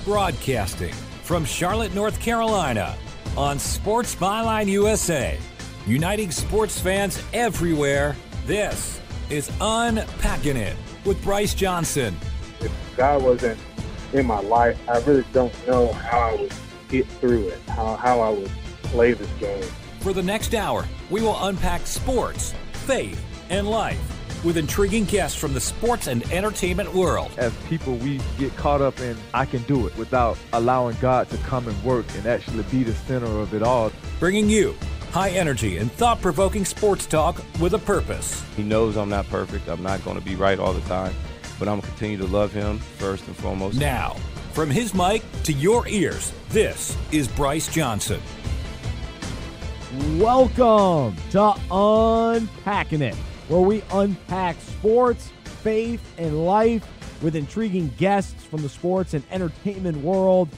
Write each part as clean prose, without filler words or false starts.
Broadcasting from Charlotte, North Carolina, on Sports Byline USA, uniting sports fans everywhere. This is Unpacking It with Bryce Johnson. If God wasn't in my life, I really don't know how I would get through it, how I would play this game. For the next hour, we will unpack sports, faith, and life with intriguing guests from the sports and entertainment world. As people, we get caught up in, I can do it, without allowing God to come and work and actually be the center of it all. Bringing you high energy and thought-provoking sports talk with a purpose. He knows I'm not perfect. I'm not going to be right all the time, but I'm going to continue to love him first and foremost. Now, from his mic to your ears, this is Bryce Johnson. Welcome to Unpacking It, where we unpack sports, faith, and life with intriguing guests from the sports and entertainment world.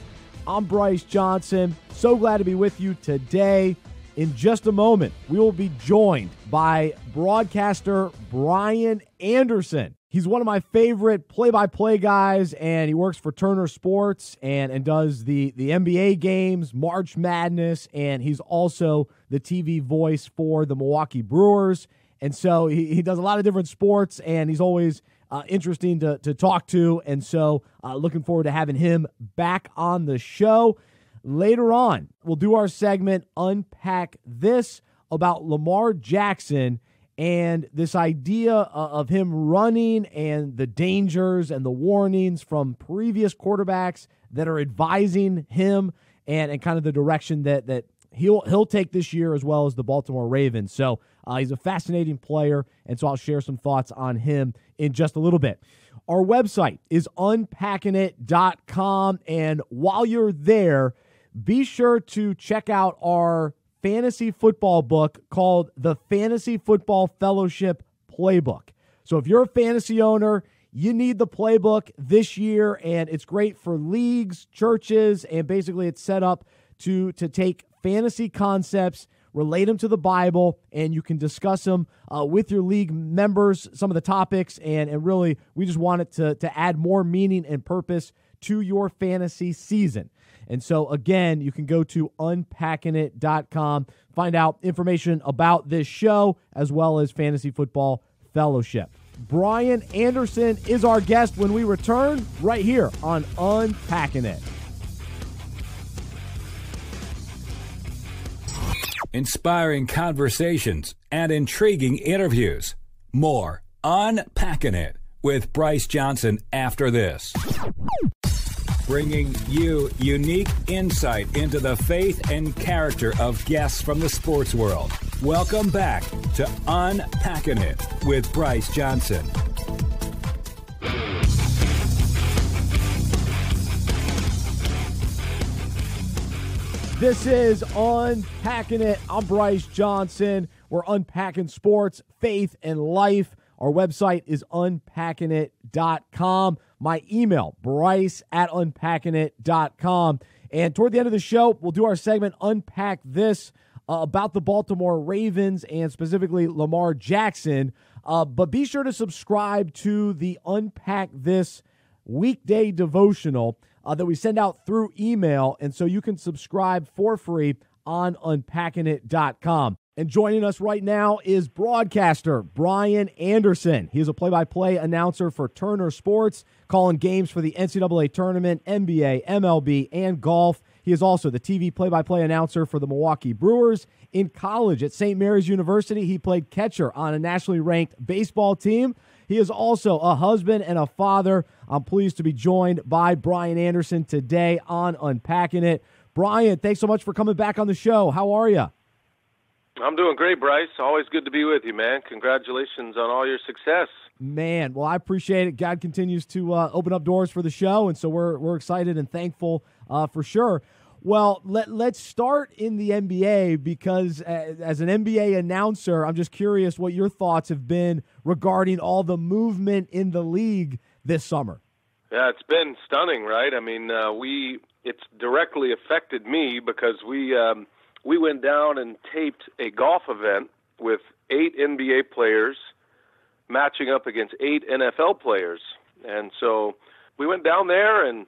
I'm Bryce Johnson. So glad to be with you today. In just a moment, we will be joined by broadcaster Brian Anderson. He's one of my favorite play-by-play guys, and he works for Turner Sports and does the NBA games, March Madness, and he's also the TV voice for the Milwaukee Brewers. And so he does a lot of different sports, and he's always interesting to talk to. And so looking forward to having him back on the show. Later on, we'll do our segment, Unpack This, about Lamar Jackson and this idea of him running and the dangers and the warnings from previous quarterbacks that are advising him and kind of the direction that he'll take this year, as well as the Baltimore Ravens. So he's a fascinating player, and so I'll share some thoughts on him in just a little bit. Our website is unpackingit.com, and while you're there, be sure to check out our fantasy football book called the Fantasy Football Fellowship Playbook. So if you're a fantasy owner, you need the playbook this year, and it's great for leagues, churches, and basically it's set up to take fantasy concepts, relate them to the Bible, and you can discuss them with your league members, some of the topics, and really we just want it to add more meaning and purpose to your fantasy season. And so, again, you can go to unpackingit.com, find out information about this show, as well as Fantasy Football Fellowship. Brian Anderson is our guest when we return right here on Unpacking It. Inspiring conversations and intriguing interviews. More Unpacking It with Bryce Johnson after this. Bringing you unique insight into the faith and character of guests from the sports world. Welcome back to Unpacking It with Bryce Johnson. This is Unpacking It. I'm Bryce Johnson. We're unpacking sports, faith, and life. Our website is unpackingit.com. My email, bryce@unpackingit.com. And toward the end of the show, we'll do our segment, Unpack This, about the Baltimore Ravens and specifically Lamar Jackson. But be sure to subscribe to the Unpack This weekday devotional that we send out through email. And so you can subscribe for free on unpackingit.com. And joining us right now is broadcaster Brian Anderson. He is a play-by-play announcer for Turner Sports, calling games for the NCAA tournament, NBA, MLB, and golf. He is also the TV play-by-play announcer for the Milwaukee Brewers. In college at St. Mary's University, he played catcher on a nationally ranked baseball team. He is also a husband and a father. I'm pleased to be joined by Brian Anderson today on Unpacking It. Brian, thanks so much for coming back on the show. How are you? I'm doing great, Bryce. Always good to be with you, man. Congratulations on all your success. Man, well, I appreciate it. God continues to open up doors for the show, and so we're excited and thankful for sure. Well, let's start in the NBA because as an NBA announcer, I'm just curious what your thoughts have been regarding all the movement in the league this summer. Yeah, it's been stunning, right? I mean, it's directly affected me because we went down and taped a golf event with 8 NBA players matching up against 8 NFL players. And so we went down there and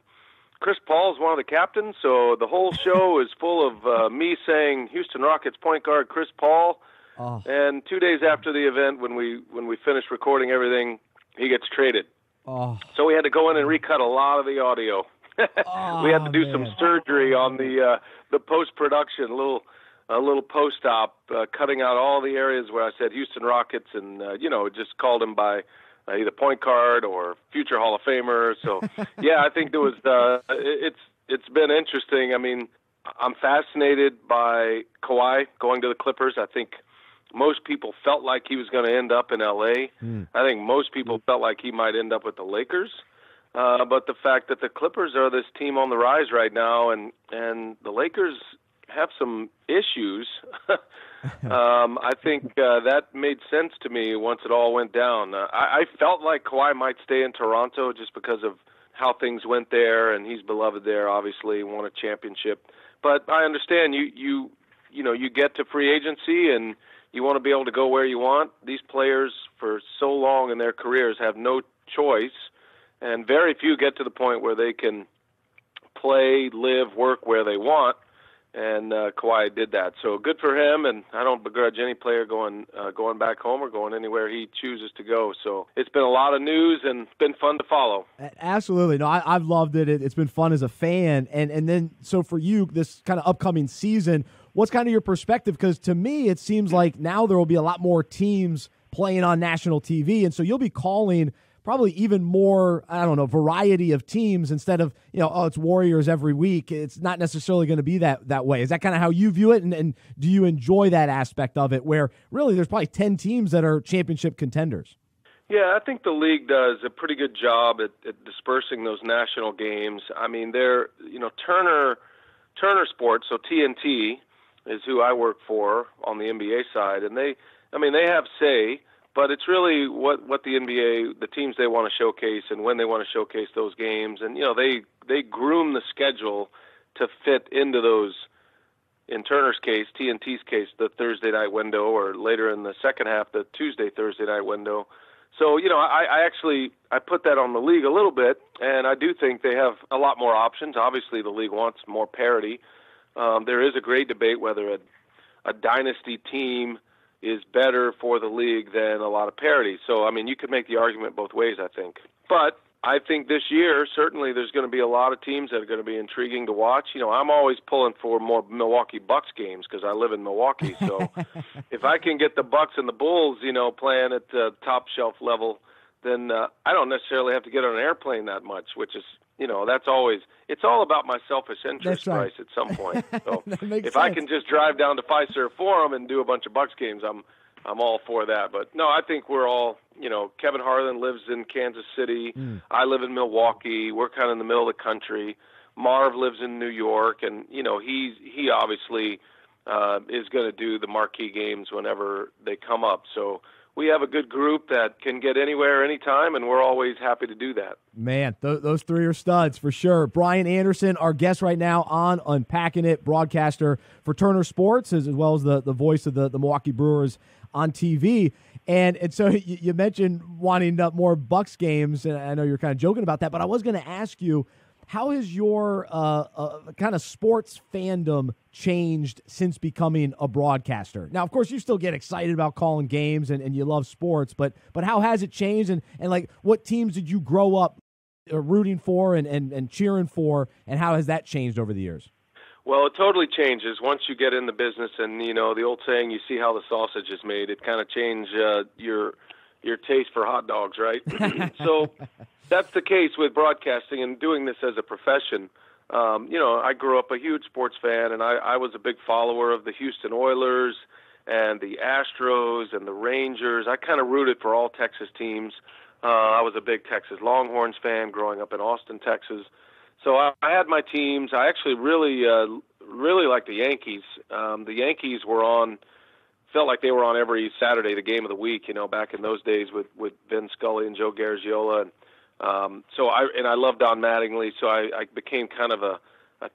Chris Paul is one of the captains, so the whole show is full of me saying Houston Rockets point guard Chris Paul. Oh. And 2 days after the event, when we finished recording everything, he gets traded. Oh. So we had to go in and recut a lot of the audio. We had to do some surgery on the post-production, a little post-op, cutting out all the areas where I said Houston Rockets and, just called him by either point guard or future Hall of Famer. So, yeah, I think there was it's been interesting. I mean, I'm fascinated by Kawhi going to the Clippers. I think most people felt like he was going to end up in L.A. I think most people felt like he might end up with the Lakers. But the fact that the Clippers are this team on the rise right now, and the Lakers have some issues, I think that made sense to me once it all went down. I felt like Kawhi might stay in Toronto just because of how things went there, and he's beloved there, obviously, won a championship. But I understand you get to free agency and you want to be able to go where you want. These players, for so long in their careers, have no choice, and very few get to the point where they can play, live, work where they want, and Kawhi did that. So good for him, and I don't begrudge any player going back home or going anywhere he chooses to go. So it's been a lot of news, and it's been fun to follow. Absolutely. No, I've loved it. It's been fun as a fan. And then, so for you, this kind of upcoming season, what's kind of your perspective? Because to me, it seems like now there will be a lot more teams playing on national TV, and so you'll be calling probably even more, variety of teams instead of, it's Warriors every week. It's not necessarily going to be that way. Is that kind of how you view it? And do you enjoy that aspect of it where really there's probably 10 teams that are championship contenders? Yeah, I think the league does a pretty good job at dispersing those national games. I mean, they're, Turner Sports, so TNT is who I work for on the NBA side, and they have say, but it's really what the NBA, the teams they want to showcase and when they want to showcase those games. And, they groom the schedule to fit into those, in Turner's case, TNT's case, the Thursday night window, or later in the second half, the Thursday night window. So, I put that on the league a little bit, and I do think they have a lot more options. Obviously, the league wants more parity. There is a great debate whether a dynasty team is better for the league than a lot of parity. So, you could make the argument both ways, I think. But I think this year, certainly there's going to be a lot of teams that are going to be intriguing to watch. I'm always pulling for more Milwaukee Bucks games because I live in Milwaukee. So if I can get the Bucks and the Bulls, playing at the top shelf level, then I don't necessarily have to get on an airplane that much, which is, that's always, it's all about my selfish interest, right, Bryce, at some point. So if sense. I can just drive down to Fiserv Forum and do a bunch of Bucks games, I'm all for that. But no, I think we're all, Kevin Harlan lives in Kansas City. I live in Milwaukee. We're kind of in the middle of the country. Marv lives in New York, and he obviously is going to do the marquee games whenever they come up. So we have a good group that can get anywhere, anytime, and we're always happy to do that. Man, those three are studs for sure. Brian Anderson, our guest right now on Unpacking It, broadcaster for Turner Sports, as well as the voice of the Milwaukee Brewers on TV. And so you mentioned wanting more Bucks games, and I know you're kind of joking about that, but I was going to ask you, how has your kind of sports fandom changed since becoming a broadcaster? Now, of course, you still get excited about calling games and you love sports, but how has it changed? And like, what teams did you grow up rooting for and cheering for, and how has that changed over the years? Well, it totally changes once you get in the business, and the old saying, you see how the sausage is made. It kind of changed your taste for hot dogs, right? So that's the case with broadcasting and doing this as a profession. I grew up a huge sports fan, and I was a big follower of the Houston Oilers and the Astros and the Rangers. I kind of rooted for all Texas teams. I was a big Texas Longhorns fan growing up in Austin, Texas. So I had my teams. I actually really liked the Yankees. The Yankees felt like they were on every Saturday, the game of the week, back in those days with Vin Scully and Joe Garagiola. And I love Don Mattingly, so I became kind of a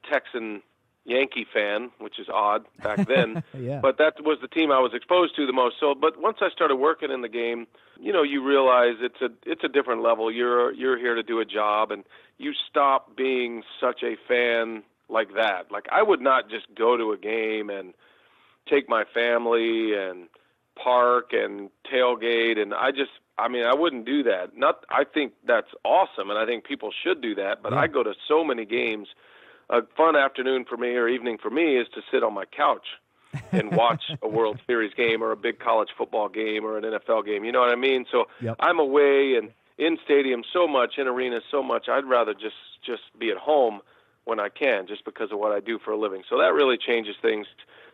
Texan Yankee fan, which is odd back then. Yeah. But that was the team I was exposed to the most. So, but once I started working in the game, you realize it's a different level. You're here to do a job, and you stop being such a fan like that. Like, I would not just go to a game and take my family and park and tailgate, and I wouldn't do that. I think that's awesome, and I think people should do that, but I go to so many games. A fun afternoon for me or evening for me is to sit on my couch and watch a World Series game or a big college football game or an NFL game. You know what I mean? So I'm away and in stadiums so much, in arenas so much. I'd rather just be at home when I can, just because of what I do for a living. So that really changes things.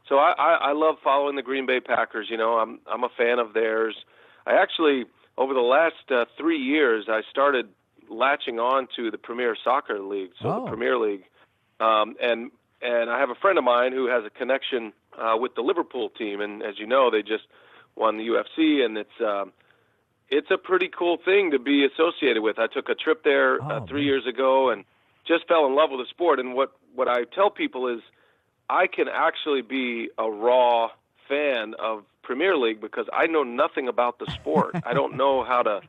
So I love following the Green Bay Packers. I'm a fan of theirs. I actually, over the last 3 years, I started latching on to the Premier Soccer League, the Premier League. And I have a friend of mine who has a connection with the Liverpool team, and as you know, they just won the UFC, and it's a pretty cool thing to be associated with. I took a trip there 3 years ago and just fell in love with the sport. And what I tell people is I can actually be a raw fan of Premier League because I know nothing about the sport. I don't know how to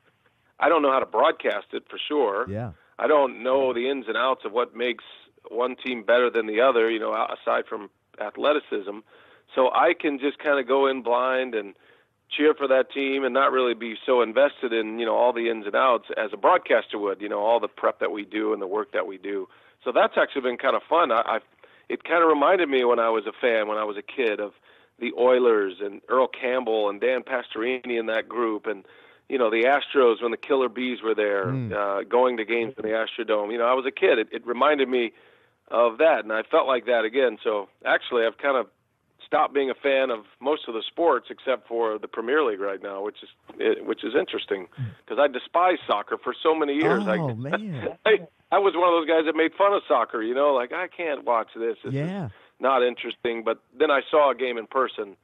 broadcast it for sure. Yeah. I don't know the ins and outs of what makes one team better than the other, aside from athleticism. So I can just kind of go in blind and cheer for that team and not really be so invested in, all the ins and outs as a broadcaster would, all the prep that we do and the work that we do. So that's actually been kind of fun. It kind of reminded me when I was a fan, when I was a kid, of the Oilers and Earl Campbell and Dan Pastorini in that group, and the Astros when the Killer Bees were there, going to games in the Astrodome. I was a kid. It reminded me of that, and I felt like that again. So actually, I've kind of stopped being a fan of most of the sports except for the Premier League right now, which is interesting because I despised soccer for so many years. Oh, man. I was one of those guys that made fun of soccer, like, I can't watch this. This is not interesting. But then I saw a game in person,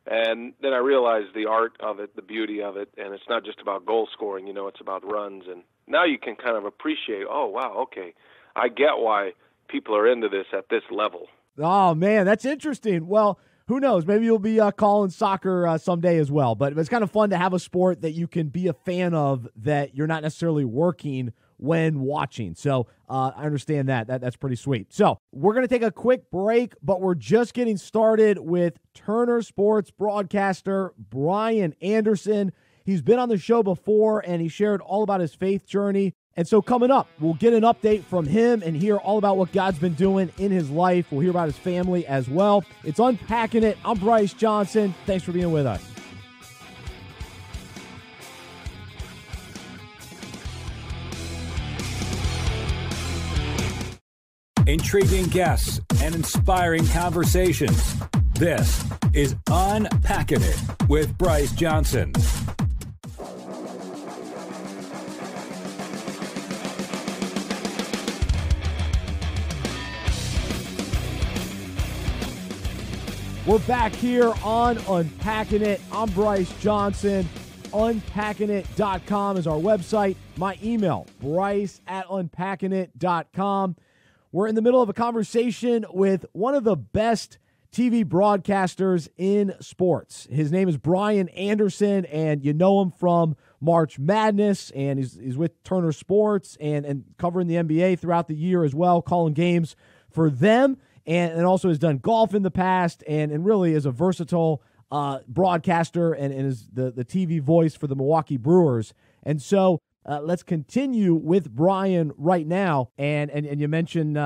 and then I realized the art of it, the beauty of it, and it's not just about goal scoring, it's about runs. And now you can kind of appreciate, oh, wow, okay, I get why people are into this at this level. Oh, man, that's interesting. Well, who knows? Maybe you'll be calling soccer someday as well. But it's kind of fun to have a sport that you can be a fan of that you're not necessarily working when watching. So I understand that. That's pretty sweet. So we're going to take a quick break, but we're just getting started with Turner Sports broadcaster Brian Anderson. He's been on the show before, and he shared all about his faith journey. And so coming up, we'll get an update from him and hear all about what God's been doing in his life. We'll hear about his family as well. It's Unpacking It. I'm Bryce Johnson. Thanks for being with us. Intriguing guests and inspiring conversations. This is Unpacking It with Bryce Johnson. We're back here on Unpacking It. I'm Bryce Johnson. Unpackingit.com is our website. My email, bryce@unpackingit.com. We're in the middle of a conversation with one of the best TV broadcasters in sports. His name is Brian Anderson, and you know him from March Madness, and he's with Turner Sports and covering the NBA throughout the year as well, calling games for them. And also has done golf in the past and really is a versatile broadcaster and is the TV voice for the Milwaukee Brewers. And so let's continue with Brian right now. And you mentioned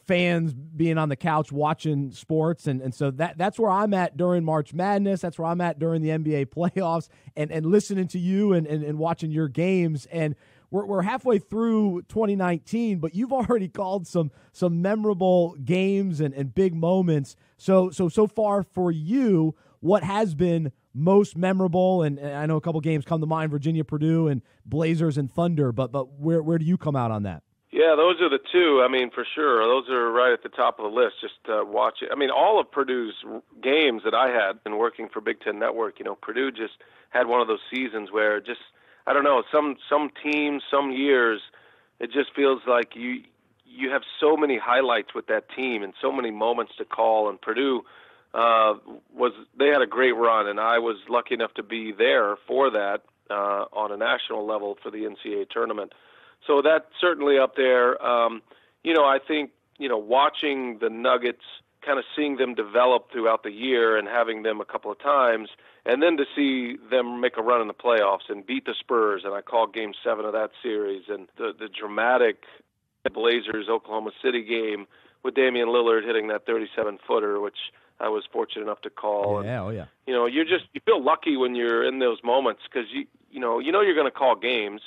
fans being on the couch watching sports. And so that's where I'm at during March Madness. That's where I'm at during the NBA playoffs and listening to you and watching your games. And we're halfway through 2019, but you've already called some memorable games and big moments. So far for you, what has been most memorable? And I know a couple games come to mind: Virginia, Purdue, and Blazers and Thunder. But where do you come out on that? Yeah, those are the two. I mean, for sure, those are right at the top of the list. Just watching. I mean, all of Purdue's games that I had been working for Big Ten Network. Purdue just had one of those seasons where I don't know, some teams, some years, it just feels like you you have so many highlights with that team and so many moments to call. And Purdue they had a great run, and I was lucky enough to be there for that on a national level for the NCAA tournament. So that's certainly up there. I think watching the Nuggets, kind of seeing them develop throughout the year and having them a couple of times, and then to see them make a run in the playoffs and beat the Spurs, and I called Game 7 of that series, and the dramatic Blazers-Oklahoma City game with Damian Lillard hitting that 37-footer, which I was fortunate enough to call. Yeah, oh yeah. You feel lucky when you're in those moments because you know you're going to call games,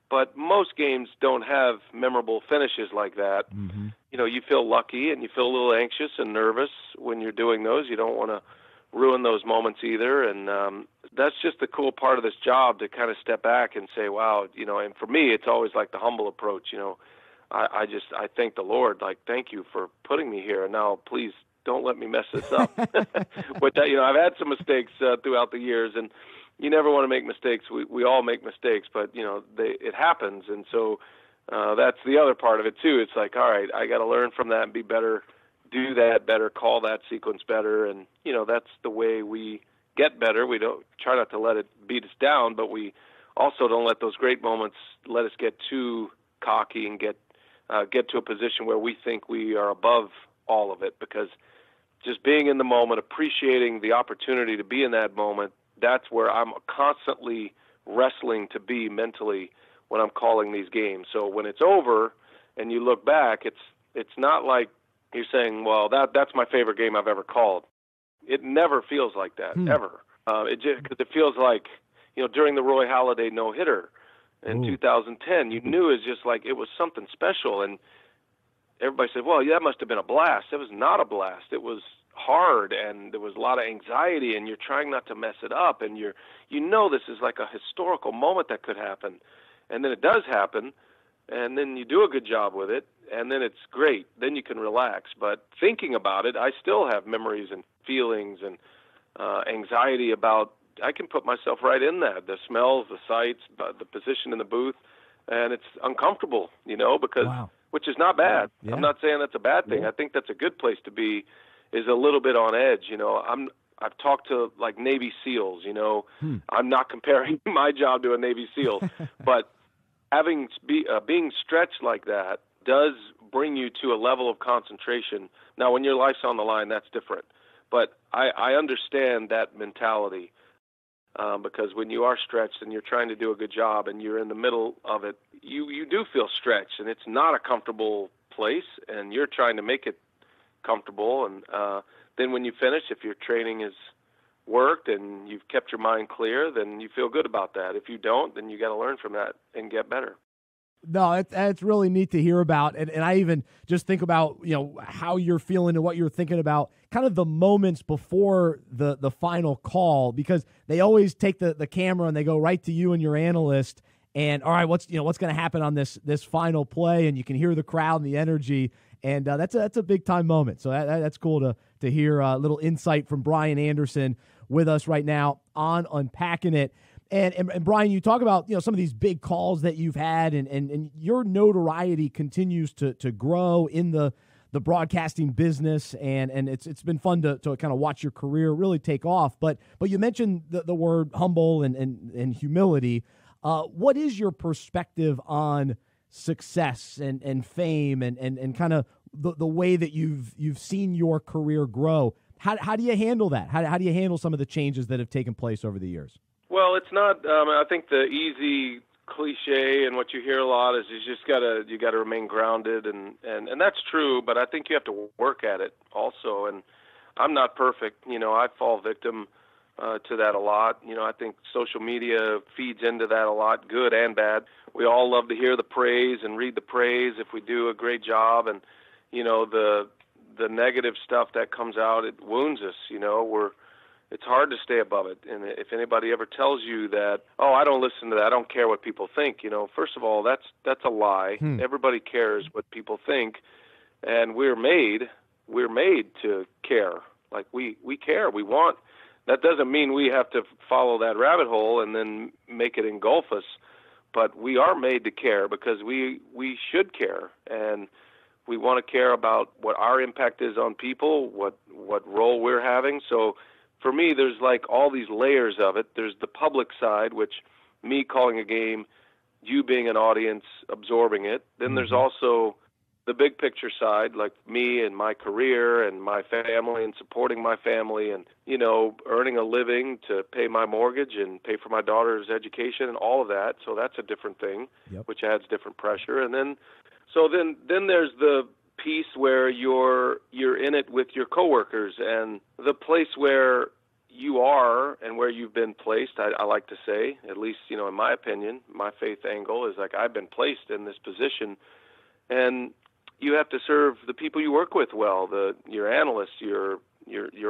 but most games don't have memorable finishes like that. Mm-hmm. You feel lucky and you feel a little anxious and nervous when you're doing those. You don't want to ruin those moments either, and that's just the cool part of this job, to kind of step back and say, wow, and for me it's always like the humble approach. I thank the Lord, like, thank you for putting me here, and now please don't let me mess this up. But I've had some mistakes throughout the years, and you never want to make mistakes. We all make mistakes, but it happens, and so that's the other part of it too. It's like, all right, I got to learn from that and be better, do that better, call that sequence better, and that's the way we get better. We don't try not to let it beat us down, but we also don't let those great moments let us get too cocky and get to a position where we think we are above all of it, because just being in the moment, appreciating the opportunity to be in that moment, that's where I'm constantly wrestling to be mentally when I'm calling these games. So when it's over and you look back, it's not like you're saying, well, that's my favorite game I've ever called. It never feels like that, ever. Because it feels like, during the Roy Halladay no-hitter in 2010, you knew it was just like it was something special. And everybody said, well, yeah, that must have been a blast. It was not a blast. It was hard, and there was a lot of anxiety, and you're trying not to mess it up, and this is like a historical moment that could happen. And then it does happen, and then you do a good job with it, and then it's great. Then you can relax. But thinking about it, I still have memories and feelings and anxiety about, I can put myself right in that, the smells, the sights, the position in the booth, and it's uncomfortable, because which is not bad. Yeah. I'm not saying that's a bad thing. I think that's a good place to be, is a little bit on edge. I've talked to like Navy SEALs, I'm not comparing my job to a Navy SEAL, but being stretched like that does bring you to a level of concentration. Now, when your life's on the line, that's different. But I understand that mentality, because when you are stretched and you're trying to do a good job and you're in the middle of it, you do feel stretched, and it's not a comfortable place, and you're trying to make it comfortable. And then when you finish, if your training is worked and you've kept your mind clear, then you feel good about that. If you don't, then you got to learn from that and get better. No, that's really neat to hear about. And I even just think about, how you're feeling and what you're thinking about kind of the moments before the final call, because they always take the camera and they go right to you and your analyst. And all right, what's going to happen on this final play? And you can hear the crowd and the energy. And that's a big time moment. So that's cool to hear a little insight from Brian Anderson with us right now on Unpacking It. And Brian, you talk about some of these big calls that you've had, and your notoriety continues to grow in the broadcasting business, and it's been fun to kind of watch your career really take off. But you mentioned the word humble and humility. What is your perspective on success and fame and kind of the way that you've seen your career grow? How do you handle that? How do you handle some of the changes that have taken place over the years? Well, it's not. I think the easy cliche and what you hear a lot is you gotta remain grounded, and that's true. But I think you have to work at it also. And I'm not perfect. I fall victim to that a lot. I think social media feeds into that a lot, good and bad. We all love to hear the praise and read the praise if we do a great job, and the negative stuff that comes out, it wounds us. It's hard to stay above it. And if anybody ever tells you that, oh, I don't listen to that, I don't care what people think, first of all, that's a lie. Everybody cares what people think, and we're made to care. Like we care. We want. That doesn't mean we have to follow that rabbit hole and then make it engulf us, but we are made to care because we should care. And We want to care about what our impact is on people, what role we're having. So for me, there's like all these layers of it. There's the public side, which me calling a game, you being an audience, absorbing it. Then there's also the big picture side, like me and my career and my family and supporting my family and, you know, earning a living to pay my mortgage and pay for my daughter's education and all of that. So that's a different thing, which adds different pressure. And then there's the piece where you're in it with your coworkers and the place where you are and where you've been placed. I like to say, at least, you know, in my opinion, my faith angle is like I've been placed in this position, and you have to serve the people you work with well, your analyst, your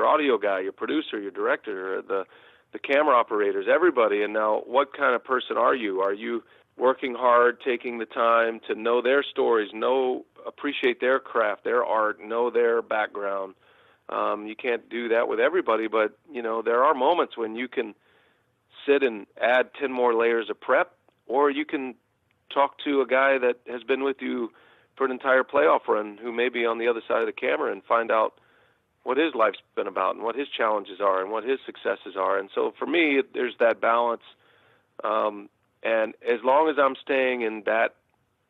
audio guy, your producer, your director, the camera operators, everybody. And now, what kind of person are you? Are you working hard, taking the time to know their stories, appreciate their craft, their art, know their background? You can't do that with everybody, but, you know, there are moments when you can sit and add 10 more layers of prep, or you can talk to a guy that has been with you for an entire playoff run who may be on the other side of the camera and find out what his life's been about and what his challenges are and what his successes are. And so for me, there's that balance. And as long as I'm staying in that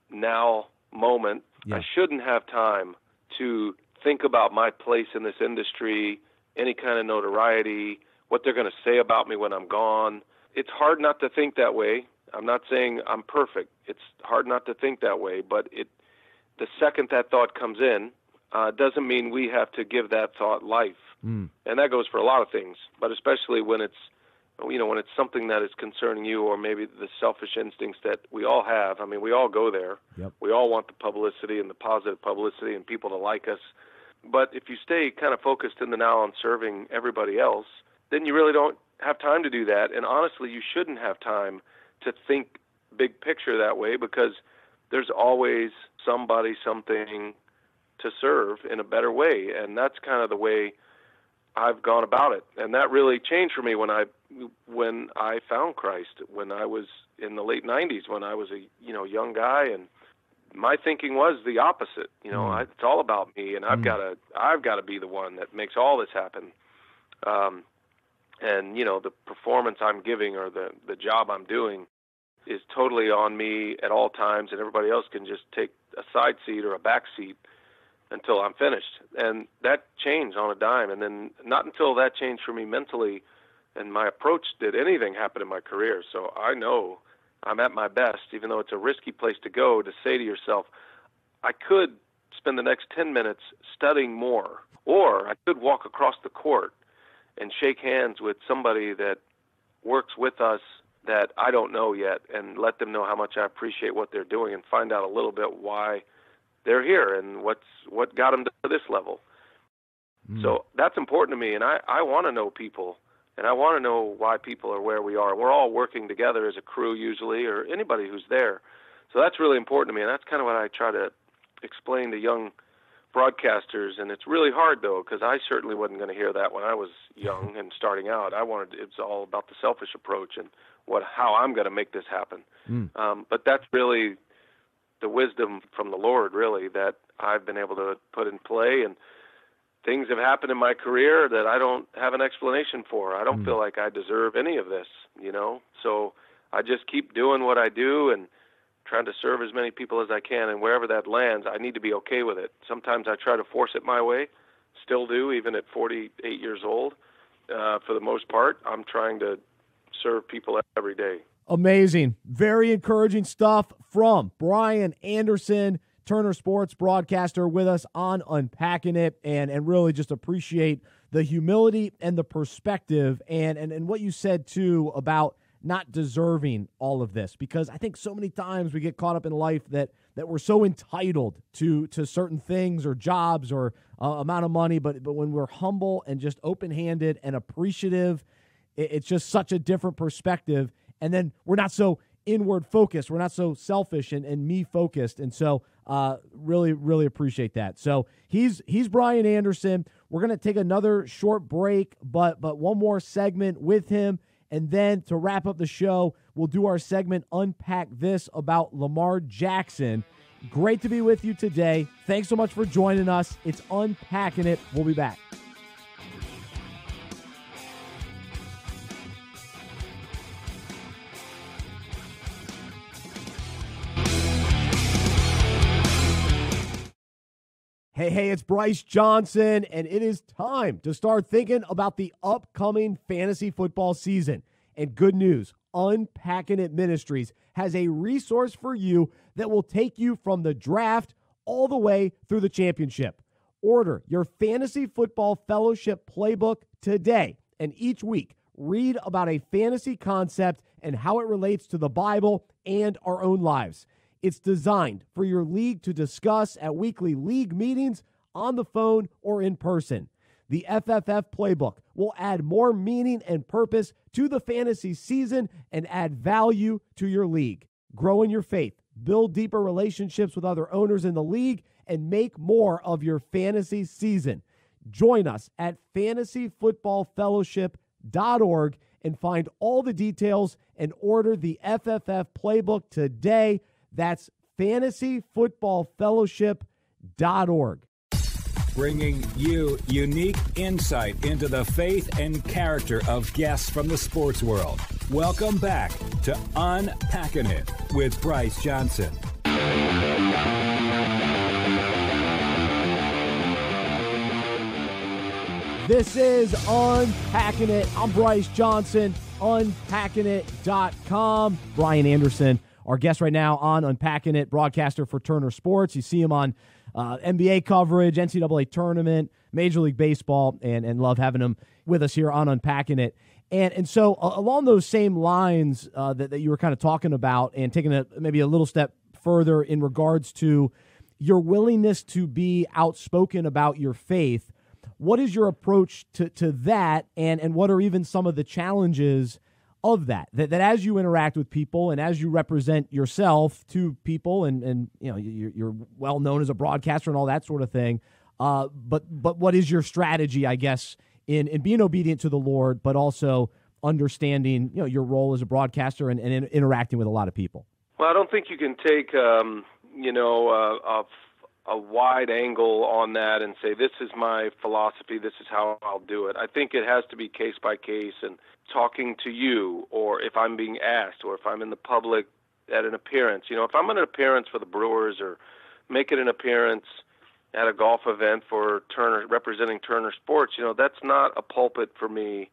now moment, I shouldn't have time to think about my place in this industry, any kind of notoriety, what they're going to say about me when I'm gone. It's hard not to think that way. I'm not saying I'm perfect. It's hard not to think that way, but the second that thought comes in, doesn't mean we have to give that thought life. And that goes for a lot of things, but especially when it's, you know, when it's something that is concerning you, or maybe the selfish instincts that we all have. I mean, we all go there. We all want the publicity and the positive publicity and people to like us. But if you stay kind of focused in the now on serving everybody else, then you really don't have time to do that. And honestly, you shouldn't have time to think big picture that way, because there's always somebody, something to serve in a better way. And that's kind of the way I've gone about it. And that really changed for me when I found Christ, when I was in the late 90s, when I was a young guy, and my thinking was the opposite. You know, it's all about me, and I've got to be the one that makes all this happen. And you know, the performance I'm giving or the job I'm doing is totally on me at all times, and everybody else can just take a side seat or a back seat until I'm finished. And that changed on a dime. And then not until that changed for me mentally and my approach did anything happen in my career. So I know I'm at my best, even though it's a risky place to go, to say to yourself, I could spend the next 10 minutes studying more, or I could walk across the court and shake hands with somebody that works with us that I don't know yet, and let them know how much I appreciate what they're doing, and find out a little bit why they're here and what got them to this level. So that's important to me, and I want to know people, and I want to know why people are where we are. We're all working together as a crew usually, or anybody who's there. So that's really important to me, and that's kind of what I try to explain to young broadcasters. And it's really hard, though, because I certainly wasn't going to hear that when I was young and starting out. It's all about the selfish approach and how I'm going to make this happen. But that's really the wisdom from the Lord, really, that I've been able to put in play. And things have happened in my career that I don't have an explanation for. I don't feel like I deserve any of this, you know? So I just keep doing what I do and trying to serve as many people as I can. And wherever that lands, I need to be okay with it. Sometimes I try to force it my way, still do, even at 48 years old. For the most part, I'm trying to serve people every day. Amazing. Very encouraging stuff from Brian Anderson, Turner Sports broadcaster, with us on Unpacking It, and really just appreciate the humility and the perspective and what you said, too, about not deserving all of this, because I think so many times we get caught up in life that we're so entitled to certain things or jobs or amount of money, but when we're humble and just open-handed and appreciative, it's just such a different perspective. And then we're not so inward focused. We're not so selfish and me focused. And so really, really appreciate that. So he's Brian Anderson. We're going to take another short break, but one more segment with him. And then to wrap up the show, we'll do our segment Unpack This about Lamar Jackson. Great to be with you today. Thanks so much for joining us. It's Unpacking It. We'll be back. Hey, it's Bryce Johnson, and it is time to start thinking about the upcoming fantasy football season. And good news, Unpacking It Ministries has a resource for you that will take you from the draft all the way through the championship. Order your Fantasy Football Fellowship playbook today, and each week, read about a fantasy concept and how it relates to the Bible and our own lives. It's designed for your league to discuss at weekly league meetings, on the phone, or in person. The FFF Playbook will add more meaning and purpose to the fantasy season and add value to your league. Grow in your faith, build deeper relationships with other owners in the league, and make more of your fantasy season. Join us at fantasyfootballfellowship.org and find all the details and order the FFF Playbook today. That's fantasyfootballfellowship.org. Bringing you unique insight into the faith and character of guests from the sports world. Welcome back to Unpacking It with Bryce Johnson. This is Unpacking It. I'm Bryce Johnson, unpackingit.com. Brian Anderson, our guest right now on Unpacking It, broadcaster for Turner Sports. You see him on NBA coverage, NCAA tournament, Major League Baseball, and love having him with us here on Unpacking It. And so along those same lines that you were kind of talking about and taking maybe a little step further in regards to your willingness to be outspoken about your faith, what is your approach to that, and what are even some of the challenges of that as you interact with people and as you represent yourself to people, and you know you're well known as a broadcaster and all that sort of thing, but what is your strategy, I guess, in being obedient to the Lord, but also understanding your role as a broadcaster and interacting with a lot of people? Well, I don't think you can take a wide angle on that and say, this is my philosophy, this is how I'll do it. I think it has to be case by case, and talking to you, or if I'm being asked, or if I'm in the public at an appearance. If I'm at an appearance for the Brewers, or making an appearance at a golf event for Turner, representing Turner Sports, that's not a pulpit for me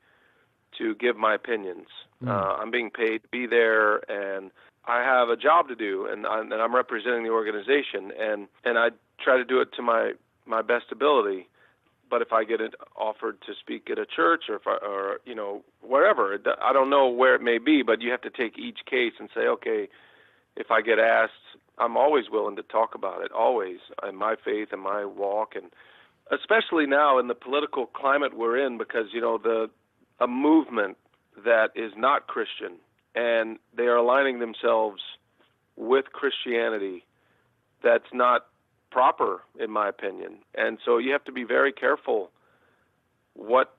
to give my opinions. I'm being paid to be there, and I have a job to do, and I'm representing the organization, and I try to do it to my best ability. But if I get it offered to speak at a church, or wherever, I don't know where it may be, but you have to take each case and say, okay, if I get asked, I'm always willing to talk about it, always, in my faith and my walk, and especially now in the political climate we're in, because a movement that is not Christian, and they are aligning themselves with Christianity that's not proper, in my opinion. And so you have to be very careful what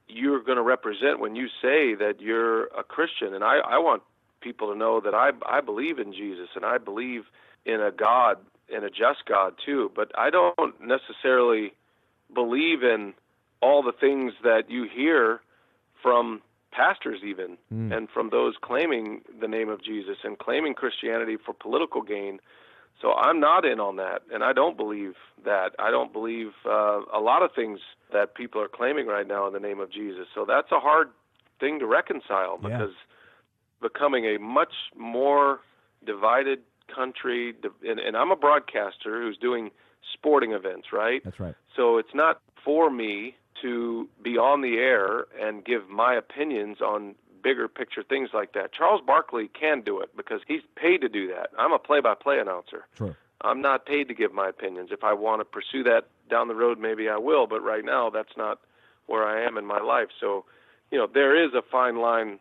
you're going to represent when you say that you're a Christian. And I want people to know that I believe in Jesus, and I believe in a God, and a just God too. But I don't necessarily believe in all the things that you hear from pastors even, and from those claiming the name of Jesus and claiming Christianity for political gain. So I'm not in on that, and I don't believe that. I don't believe a lot of things that people are claiming right now in the name of Jesus. So that's a hard thing to reconcile, because becoming a much more divided country, and I'm a broadcaster who's doing sporting events, right? That's right. So it's not for me to be on the air and give my opinions on bigger picture things like that. Charles Barkley can do it because he's paid to do that. I'm a play-by-play announcer. Sure. I'm not paid to give my opinions. If I want to pursue that down the road, maybe I will, but right now that's not where I am in my life. So, there is a fine line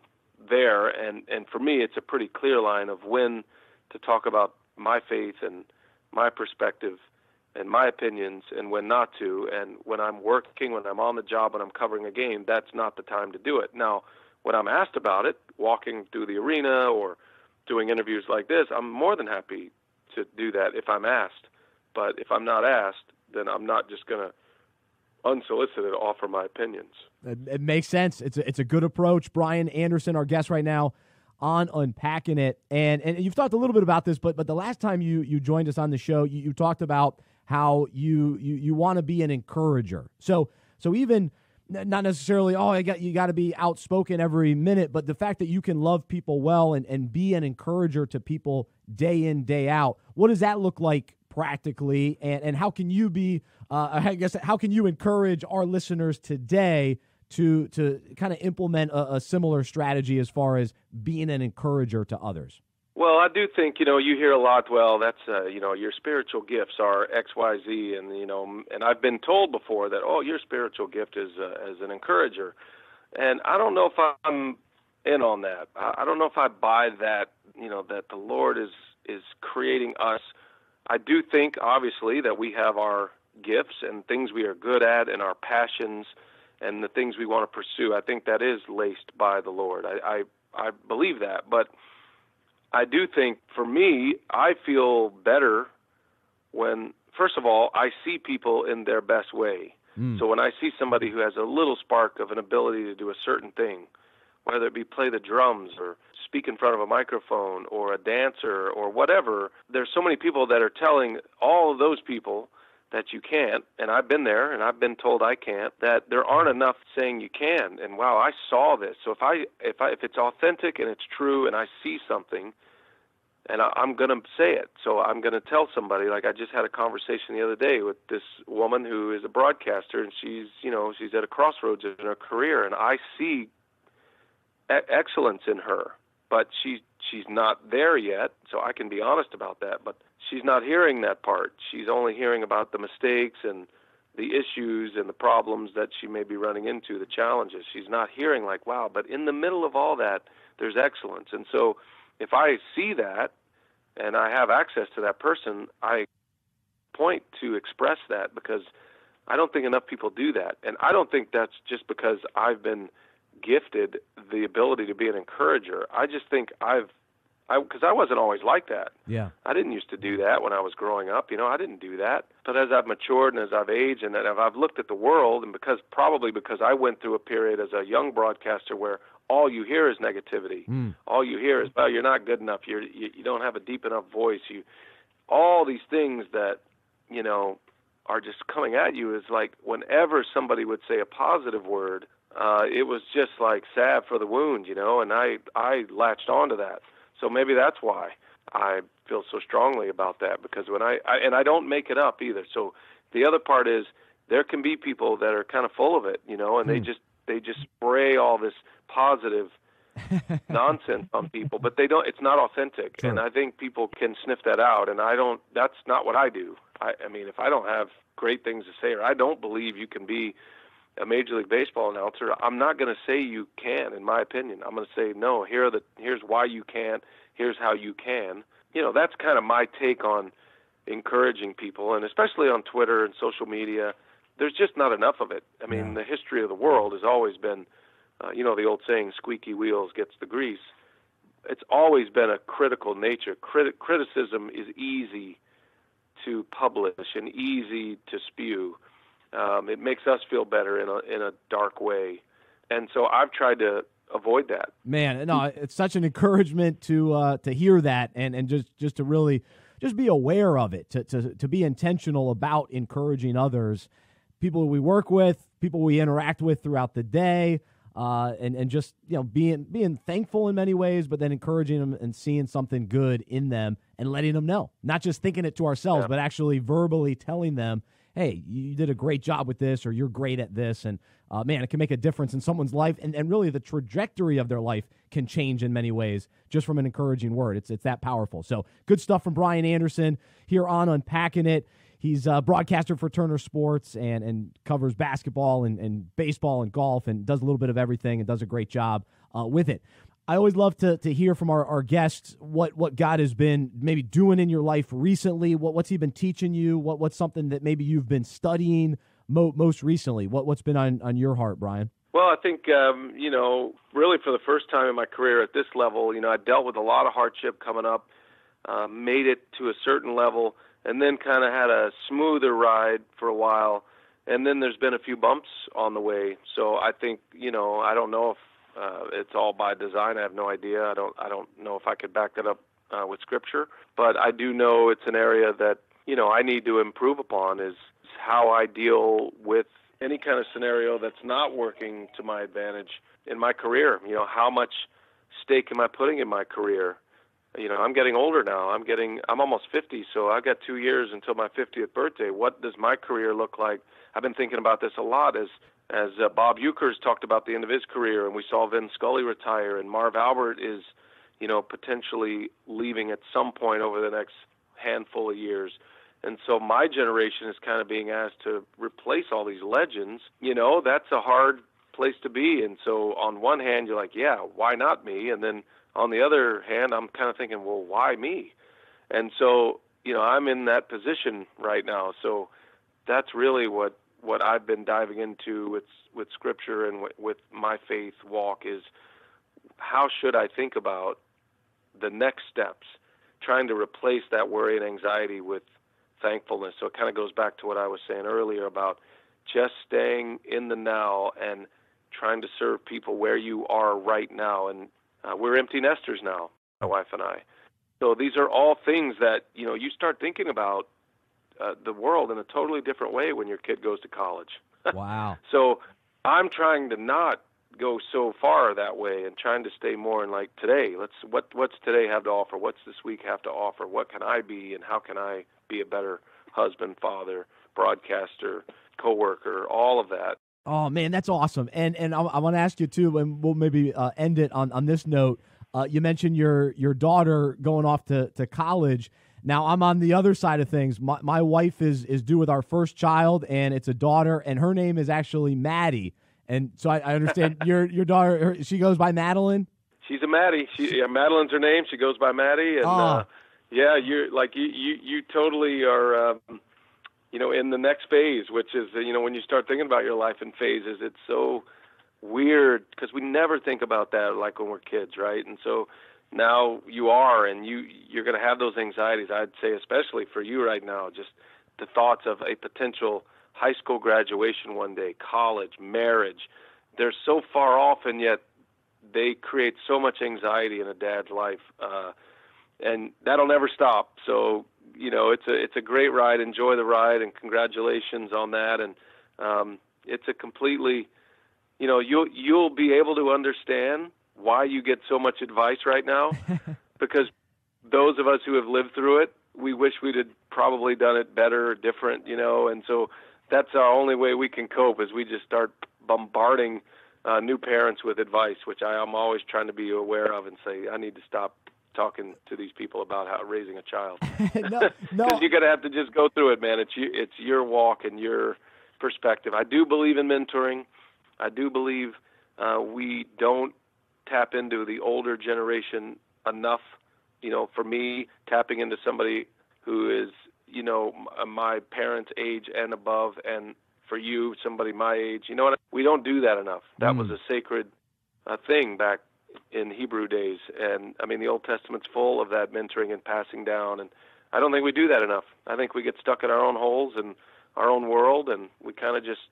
there, and for me it's a pretty clear line of when to talk about my faith and my perspective and my opinions, and when not to. And when I'm working, when I'm on the job, when I'm covering a game, that's not the time to do it. Now, when I'm asked about it, walking through the arena or doing interviews like this, I'm more than happy to do that if I'm asked. But if I'm not asked, then I'm not just going to unsolicited offer my opinions. It makes sense. It's a good approach. Brian Anderson, our guest right now on Unpacking It. And you've talked a little bit about this, but the last time you joined us on the show, you talked about how you want to be an encourager. So even not necessarily, you got to be outspoken every minute, but the fact that you can love people well and be an encourager to people day in, day out, what does that look like practically? And how can you be, how can you encourage our listeners today to kind of implement a similar strategy as far as being an encourager to others? Well, I do think, you hear a lot, well, that's, your spiritual gifts are X, Y, Z, and, and I've been told before that, your spiritual gift is as an encourager. And I don't know if I'm in on that. I don't know if I buy that, that the Lord is creating us. I do think, obviously, that we have our gifts and things we are good at and our passions and the things we want to pursue. I think that is laced by the Lord. I believe that. But I do think, for me, I feel better when, first of all, I see people in their best way. So when I see somebody who has a little spark of an ability to do a certain thing, whether it be play the drums or speak in front of a microphone or a dancer or whatever, there's so many people that are telling all of those people that you can't, and I've been there and I've been told I can't, that there aren't enough saying you can. And wow, I saw this. So if it's authentic and it's true and I see something, and I'm going to say it. So I'm going to tell somebody. Like, I just had a conversation the other day with this woman who is a broadcaster, and she's at a crossroads in her career, and I see excellence in her, but she's not there yet, so I can be honest about that. But she's not hearing that part. She's only hearing about the mistakes and the issues and the problems that she may be running into, the challenges. She's not hearing like, wow, but in the middle of all that, there's excellence. And so if I see that and I have access to that person, I point to express that, because I don't think enough people do that. And I don't think that's just because I've been gifted the ability to be an encourager. I just think because I wasn't always like that. Yeah. I didn't used to do that when I was growing up. I didn't do that. But as I've matured and as I've aged and as I've looked at the world, and because I went through a period as a young broadcaster where all you hear is negativity. All you hear is, well, you're not good enough. You don't have a deep enough voice. All these things that, are just coming at you is like whenever somebody would say a positive word, it was just like salve for the wound, and I latched onto that. So maybe that's why I feel so strongly about that, because when I don't make it up either. So the other part is there can be people that are kind of full of it, and they just spray all this positive nonsense on people, but it's not authentic. Sure. And I think people can sniff that out, and that's not what I do. I mean, if I don't have great things to say, or I don't believe you can be a Major League Baseball announcer, I'm not going to say you can, in my opinion. I'm going to say, no, here's why you can't, here's how you can. That's kind of my take on encouraging people, and especially on Twitter and social media, there's just not enough of it. I mean, the history of the world has always been, the old saying, squeaky wheels gets the grease. It's always been a critical nature. Criticism is easy to publish and easy to spew. It makes us feel better in a dark way. And so I've tried to avoid that. Man, no, it's such an encouragement to hear that and just to really just be aware of it, to be intentional about encouraging others, people we work with, people we interact with throughout the day, and just being thankful in many ways, but then encouraging them and seeing something good in them and letting them know, not just thinking it to ourselves, but actually verbally telling them, hey, you did a great job with this, or you're great at this, and man, it can make a difference in someone's life, and really the trajectory of their life can change in many ways just from an encouraging word. It's that powerful. So good stuff from Brian Anderson here on Unpacking It. He's a broadcaster for Turner Sports and covers basketball and baseball and golf and does a little bit of everything and does a great job with it. I always love to hear from our guests what God has been maybe doing in your life recently. What's he been teaching you? What's something that maybe you've been studying most recently? What's been on your heart, Brian? Well, I think, really for the first time in my career at this level, I dealt with a lot of hardship coming up. made it to a certain level, and then kind of had a smoother ride for a while. And then there's been a few bumps on the way. So I think, I don't know if it's all by design. I have no idea. I don't know if I could back that up with Scripture. But I do know it's an area that, I need to improve upon, is how I deal with any kind of scenario that's not working to my advantage in my career. How much stake am I putting in my career? I'm getting older now. I'm almost 50, so I've got 2 years until my 50th birthday. What does my career look like? I've been thinking about this a lot as Bob Euchers talked about the end of his career, and we saw Vin Scully retire, and Marv Albert is, potentially leaving at some point over the next handful of years. And so my generation is kind of being asked to replace all these legends. That's a hard place to be. And so on one hand, you're like, yeah, why not me? And then on the other hand, I'm kind of thinking, well, why me? And so, I'm in that position right now. So that's really what I've been diving into with Scripture and with my faith walk is how should I think about the next steps, trying to replace that worry and anxiety with thankfulness. So it kind of goes back to what I was saying earlier about just staying in the now and trying to serve people where you are right now. And we're empty nesters now, my wife and I. So these are all things that, you start thinking about the world in a totally different way when your kid goes to college. Wow. So I'm trying to not go so far that way and trying to stay more in like today. What's today have to offer? What's this week have to offer? What can I be, and how can I be a better husband, father, broadcaster, coworker, all of that. Oh man, that's awesome. And I want to ask you too, and we'll maybe end it on this note. You mentioned your daughter going off to college. Now I'm on the other side of things. My wife is due with our first child, and it's a daughter, and her name is actually Maddie. And so I understand your daughter, she goes by Madeline? She's a Maddie. Madeline's her name. She goes by Maddie. And you're like you totally are in the next phase, which is when you start thinking about your life in phases, it's so weird because we never think about that like when we're kids, right? And so now you are, and you're going to have those anxieties. I'd say especially for you right now, just the thoughts of a potential high school graduation one day, college, marriage. They're so far off, and yet they create so much anxiety in a dad's life, and that'll never stop. So it's a great ride. Enjoy the ride, and congratulations on that. And it's a completely, you'll be able to understand why you get so much advice right now, because those of us who have lived through it, we wish we'd have probably done it better or different, and so that's our only way we can cope is we just start bombarding new parents with advice, which I am always trying to be aware of and say, I need to stop talking to these people about how raising a child. No. Because you're going to have to just go through it, man. It's your walk and your perspective. I do believe in mentoring. I do believe we don't tap into the older generation enough. For me, tapping into somebody who is, my parents' age and above, and for you, somebody my age, we don't do that enough. That was a sacred thing back in Hebrew days. And I mean, the Old Testament's full of that mentoring and passing down. And I don't think we do that enough. I think we get stuck in our own holes and our own world, and we kind of just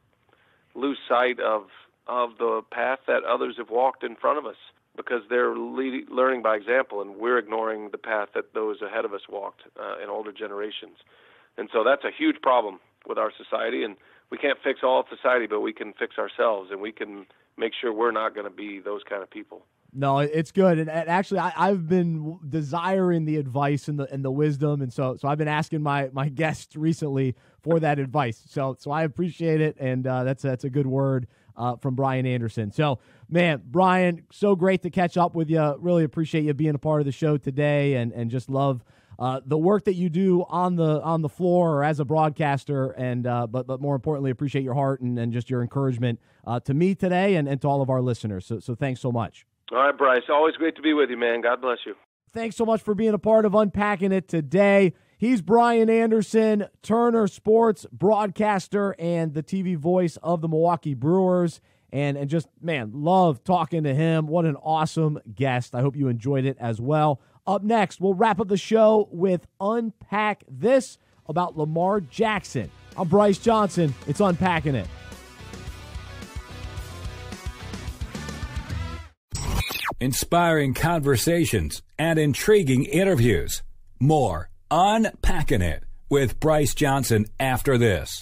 lose sight of the path that others have walked in front of us because they're learning by example, and we're ignoring the path that those ahead of us walked in older generations. And so that's a huge problem with our society, and we can't fix all of society, but we can fix ourselves, and we can make sure we're not going to be those kind of people. No, it's good. And actually, I've been desiring the advice and the wisdom, and so I've been asking my guests recently for that advice. So I appreciate it, and that's a good word from Brian Anderson. So, man, Brian, so great to catch up with you. Really appreciate you being a part of the show today, and just love the work that you do on the floor or as a broadcaster, and but more importantly, appreciate your heart and just your encouragement to me today and to all of our listeners. So thanks so much. All right, Bryce. Always great to be with you, man. God bless you. Thanks so much for being a part of Unpacking It today. He's Brian Anderson, Turner Sports broadcaster and the TV voice of the Milwaukee Brewers. And just, man, love talking to him. What an awesome guest. I hope you enjoyed it as well. Up next, we'll wrap up the show with Unpack This about Lamar Jackson. I'm Bryce Johnson. It's Unpacking It. Inspiring conversations and intriguing interviews. More Unpacking It with Bryce Johnson after this.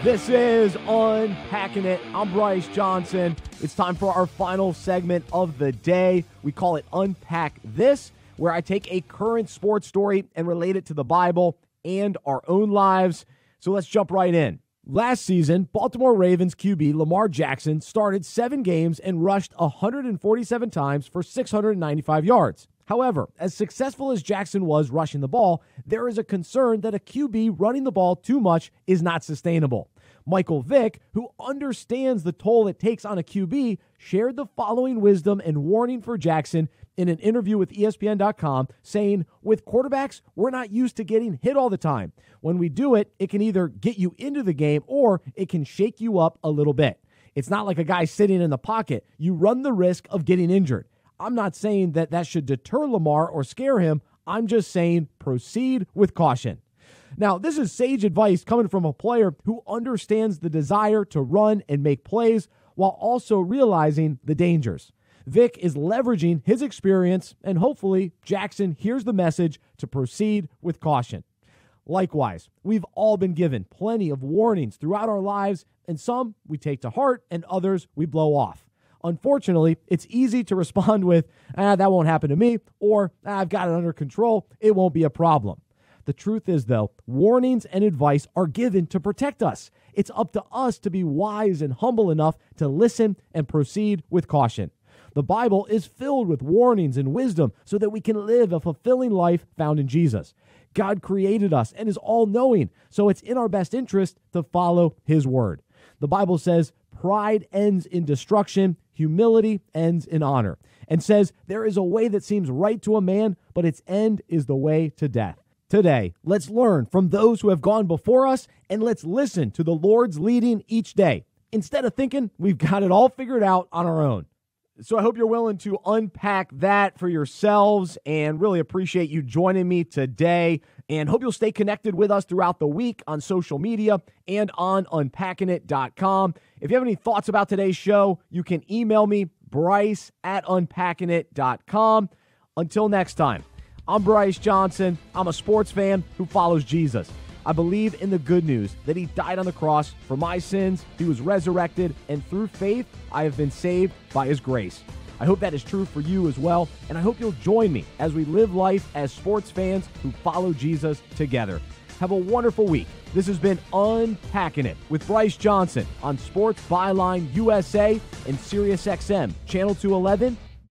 This is Unpacking It. I'm Bryce Johnson. It's time for our final segment of the day. We call it Unpack This, where I take a current sports story and relate it to the Bible and our own lives. So let's jump right in. Last season, Baltimore Ravens QB Lamar Jackson started 7 games and rushed 147 times for 695 yards. However, as successful as Jackson was rushing the ball, there is a concern that a QB running the ball too much is not sustainable. Michael Vick, who understands the toll it takes on a QB, shared the following wisdom and warning for Jackson in an interview with ESPN.com, saying, with quarterbacks, we're not used to getting hit all the time. When we do it, it can either get you into the game or it can shake you up a little bit. It's not like a guy sitting in the pocket. You run the risk of getting injured. I'm not saying that should deter Lamar or scare him. I'm just saying proceed with caution. Now, this is sage advice coming from a player who understands the desire to run and make plays while also realizing the dangers. Vic is leveraging his experience, and hopefully Jackson hears the message to proceed with caution. Likewise, we've all been given plenty of warnings throughout our lives, and some we take to heart and others we blow off. Unfortunately, it's easy to respond with, that won't happen to me, or I've got it under control, it won't be a problem. The truth is, though, warnings and advice are given to protect us. It's up to us to be wise and humble enough to listen and proceed with caution. The Bible is filled with warnings and wisdom so that we can live a fulfilling life found in Jesus. God created us and is all-knowing, so it's in our best interest to follow His word. The Bible says, pride ends in destruction, humility ends in honor, and says there is a way that seems right to a man, but its end is the way to death. Today, let's learn from those who have gone before us, and let's listen to the Lord's leading each day, instead of thinking we've got it all figured out on our own. So I hope you're willing to unpack that for yourselves, and really appreciate you joining me today, and hope you'll stay connected with us throughout the week on social media and on unpackingit.com. If you have any thoughts about today's show, you can email me, bryce@unpackingit.com. Until next time, I'm Bryce Johnson. I'm a sports fan who follows Jesus. I believe in the good news that He died on the cross for my sins, He was resurrected, and through faith, I have been saved by His grace. I hope that is true for you as well, and I hope you'll join me as we live life as sports fans who follow Jesus together. Have a wonderful week. This has been Unpacking It with Bryce Johnson on Sports Byline USA and SiriusXM, Channel 211